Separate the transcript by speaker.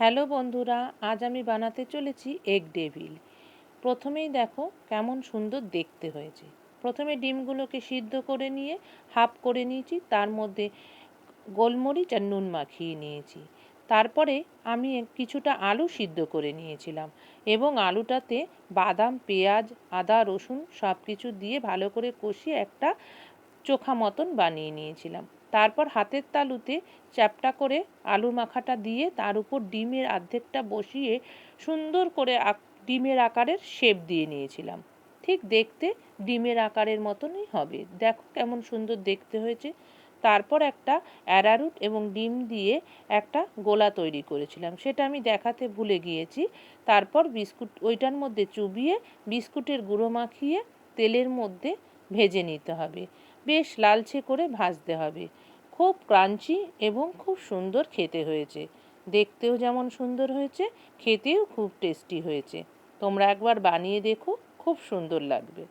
Speaker 1: Hello বন্ধুরা, আজ আমি বানাতে চলেছি এগ ডেভিল। প্রথমেই দেখো কেমন সুন্দর দেখতে হয়েছে। প্রথমে ডিমগুলোকে সিদ্ধ করে নিয়ে হাফ করে নিয়েছি, তার মধ্যে গোলমরিচ আর নুন মাখিয়ে নিয়েছি। তারপরে আমি কিছুটা আলু সিদ্ধ করে নিয়েছিলাম এবং আলুটাতে বাদাম, পেঁয়াজ, আদা, রসুন সব কিছু দিয়ে ভালো করে কষিয়ে একটা চোখা মতন বানিয়ে নিয়েছিলাম। তারপর হাতের তালুতে চ্যাপ্টা করে আলু মাখাটা দিয়ে তার উপর ডিমের অর্ধেকটা বসিয়ে সুন্দর করে ডিমের আকারের শেপ দিয়ে নিয়েছিলাম। ঠিক দেখতে ডিমের আকারের মতনই হবে। দেখো কেমন সুন্দর দেখতে হয়েছে। তারপর একটা অ্যারারুট এবং ডিম দিয়ে একটা গোলা তৈরি করেছিলাম, সেটা আমি দেখাতে ভুলে গিয়েছি। তারপর বিস্কুট ওইটার মধ্যে চুবিয়ে বিস্কুটের গুঁড়ো মাখিয়ে তেলের মধ্যে ভেজে নিতে হবে। বেশ লালচে করে ভাজতে হবে। খুব ক্রাঞ্চি এবং খুব সুন্দর খেতে হয়েছে। দেখতেও যেমন সুন্দর হয়েছে, খেতেও খুব টেস্টি হয়েছে। তোমরা একবার বানিয়ে দেখো, খুব সুন্দর লাগবে।